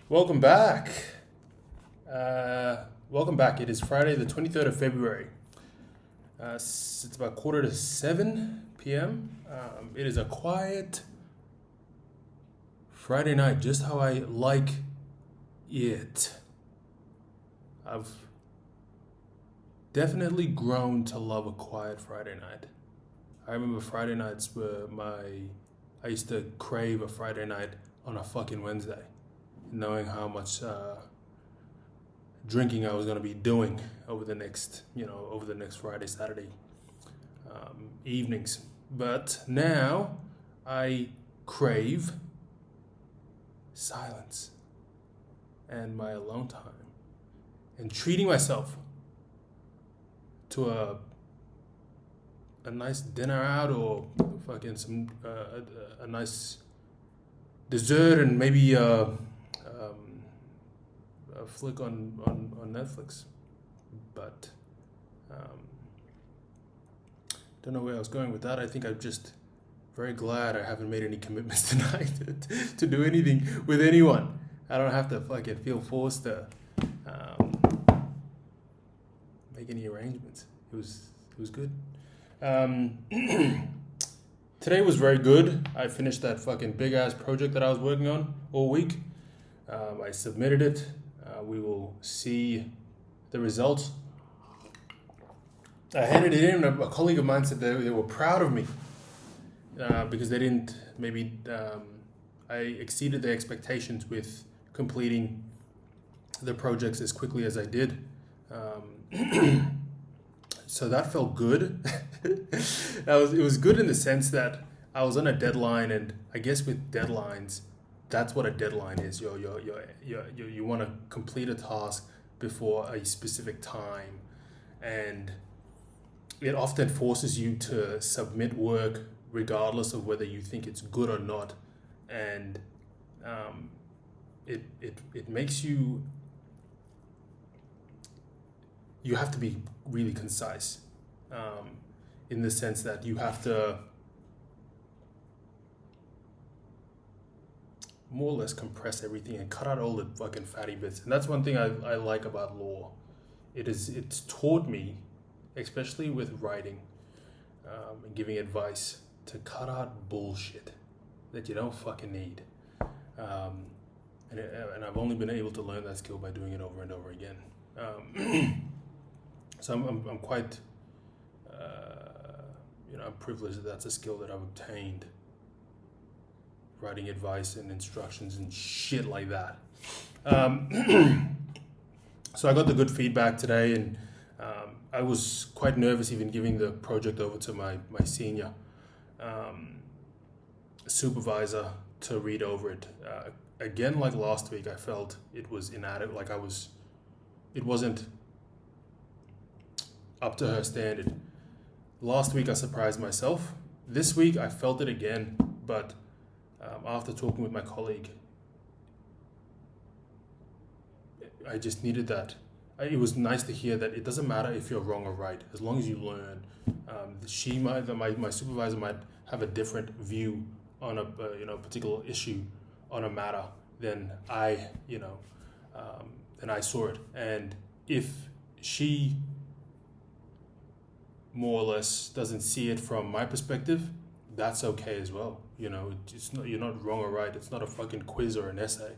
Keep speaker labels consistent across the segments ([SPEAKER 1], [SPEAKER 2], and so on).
[SPEAKER 1] Welcome back. Welcome back. It is Friday, the 23rd of February. It's about quarter to 7 p.m. It is a quiet Friday night, just how I like it. I've definitely grown to love a quiet Friday night. I remember Friday nights were I used to crave a Friday night on a fucking Wednesday, knowing how much drinking I was going to be doing over the next Friday, Saturday evenings. But now I crave silence and my alone time and treating myself to a nice dinner out or fucking some a nice dessert and maybe a flick on Netflix. But don't know where I was going with that. I think I'm just very glad I haven't made any commitments tonight to do anything with anyone. I don't have to fucking feel forced to make any arrangements. It was good. Today was very good. I finished that fucking big ass project that I was working on all week. I submitted it. We will see the results. I handed it in. A colleague of mine said they were proud of me because they didn't I exceeded their expectations with completing the projects as quickly as I did. So that felt good. It was good in the sense that I was on a deadline, and I guess with deadlines, that's what a deadline is. You want to complete a task before a specific time, and it often forces you to submit work regardless of whether you think it's good or not, and it makes you have to be really concise, in the sense that you have to more or less compress everything and cut out all the fucking fatty bits. And that's one thing I like about law. It's taught me, especially with writing and giving advice, to cut out bullshit that you don't fucking need. And I've only been able to learn that skill by doing it over and over again. So I'm quite, I'm privileged that that's a skill that I've obtained. Writing advice and instructions and shit like that. So I got the good feedback today, and I was quite nervous even giving the project over to my senior supervisor to read over it. Again, like last week, I felt it was inadequate. It wasn't up to her standard. Last week I surprised myself. This week I felt it again, but after talking with my colleague, I just needed that. It was nice to hear that it doesn't matter if you're wrong or right, as long as you learn. My supervisor might have a different view on a particular issue on a matter than I saw it, and if she more or less doesn't see it from my perspective, that's okay as well. You're not wrong or right. It's not a fucking quiz or an essay.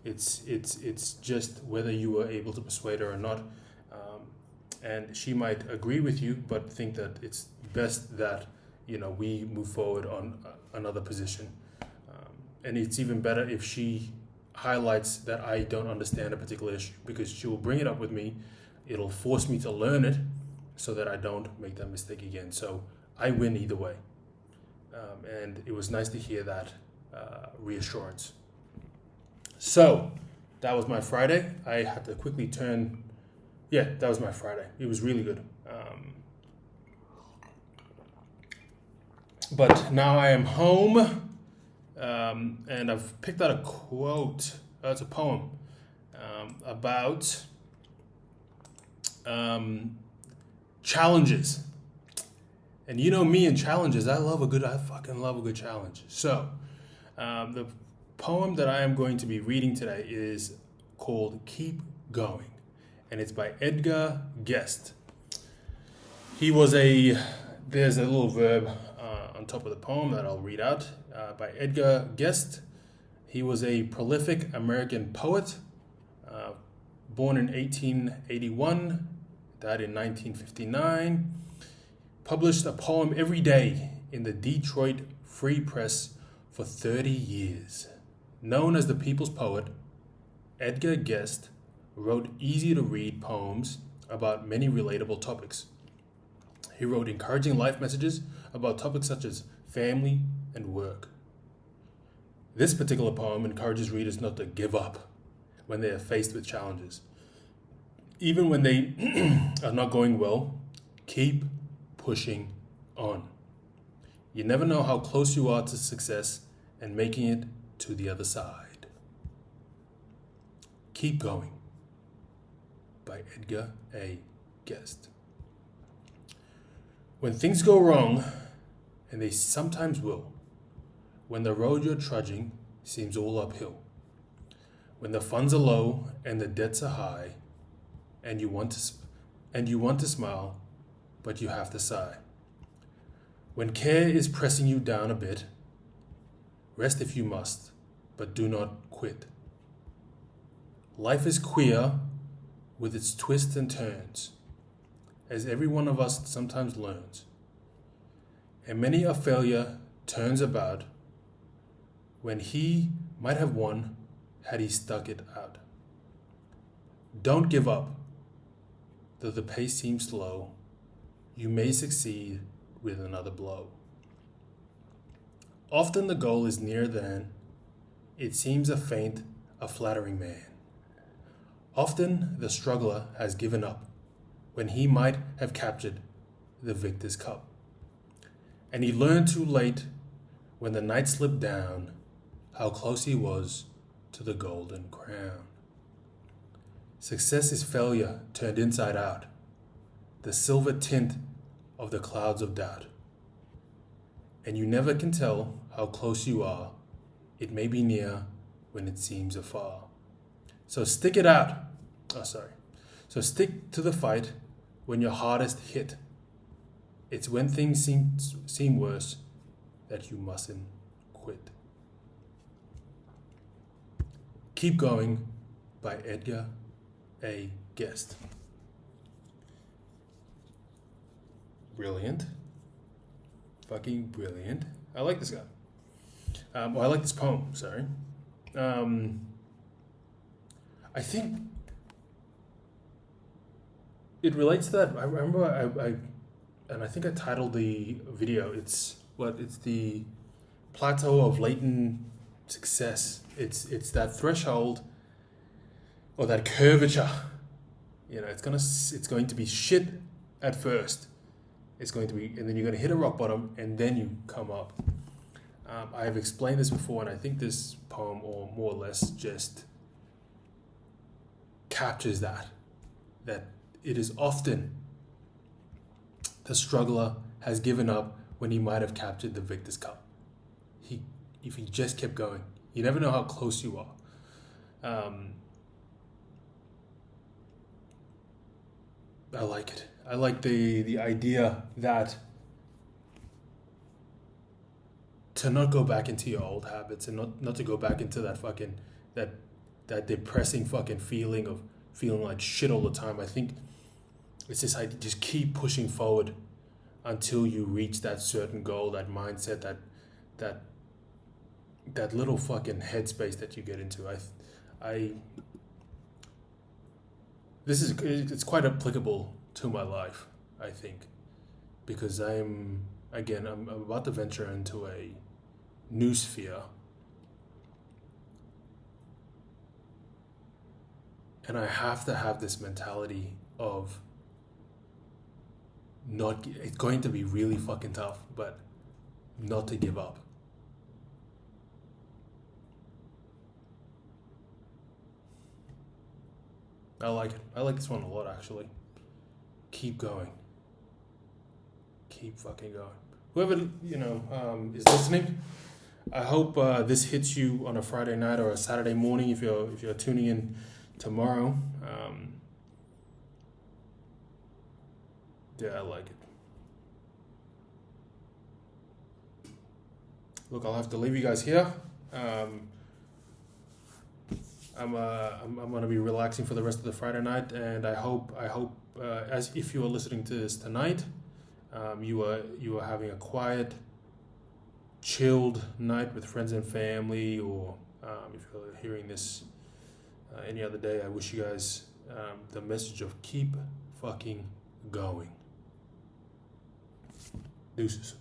[SPEAKER 1] It's just whether you were able to persuade her or not. And she might agree with you, but think that it's best that we move forward on another position. And it's even better if she highlights that I don't understand a particular issue, because she will bring it up with me. It'll force me to learn it, so that I don't make that mistake again. So I win either way. And it was nice to hear that reassurance. So that was my Friday. I had to quickly that was my Friday. It was really good. But now I am home, and I've picked out a quote. It's a poem about challenges. And you know me and challenges, I fucking love a good challenge. So the poem that I am going to be reading today is called Keep Going, and it's by Edgar Guest. There's a little verb on top of the poem that I'll read out by Edgar Guest. He was a prolific American poet, born in 1881, died in 1959, published a poem every day in the Detroit Free Press for 30 years. Known as the People's Poet, Edgar Guest wrote easy-to-read poems about many relatable topics. He wrote encouraging life messages about topics such as family and work. This particular poem encourages readers not to give up when they are faced with challenges. Even when they are not going well, keep pushing on. You never know how close you are to success and making it to the other side. Keep Going by Edgar A. Guest. When things go wrong, and they sometimes will, when the road you're trudging seems all uphill, when the funds are low and the debts are high, and you want to smile, but you have to sigh. When care is pressing you down a bit, rest if you must, but do not quit. Life is queer with its twists and turns, as every one of us sometimes learns. And many a failure turns about when he might have won had he stuck it out. Don't give up. Though the pace seems slow, you may succeed with another blow. Often the goal is nearer than it seems a flattering man. Often the struggler has given up when he might have captured the victor's cup. And he learned too late when the night slipped down how close he was to the golden crown. Success is failure turned inside out, the silver tint of the clouds of doubt. And you never can tell how close you are. It may be near when it seems afar. So stick it out. So stick to the fight when you're hardest hit. It's when things seem worse that you mustn't quit. Keep Going by Edgar A. Guest. Brilliant. Fucking brilliant. I like this guy. I like this poem, sorry. I think it relates to that. I remember I think I titled the video, it's the plateau of latent success. It's that threshold or that curvature. You know, it's going to be shit at first. It's going to be, and then you're going to hit a rock bottom, and then you come up. I have explained this before, and I think this poem, or more or less, just captures that it is often the struggler has given up when he might have captured the victor's cup. If he just kept going, you never know how close you are. I like it. I like the idea that to not go back into your old habits and not to go back into that fucking that depressing fucking feeling of feeling like shit all the time. I think it's this idea, just keep pushing forward until you reach that certain goal, that mindset, that little fucking headspace that you get into. It's quite applicable to my life, I think, because I'm about to venture into a new sphere, and I have to have this mentality of it's going to be really fucking tough, but not to give up. I like it. I like this one a lot, actually. Keep going. Keep fucking going. Whoever, is listening, I hope this hits you on a Friday night or a Saturday morning if you're tuning in tomorrow. Yeah, I like it. Look, I'll have to leave you guys here. Um, I'm gonna be relaxing for the rest of the Friday night, and I hope as if you are listening to this tonight, you are having a quiet, chilled night with friends and family, or if you're hearing this any other day, I wish you guys the message of keep fucking going. Deuces.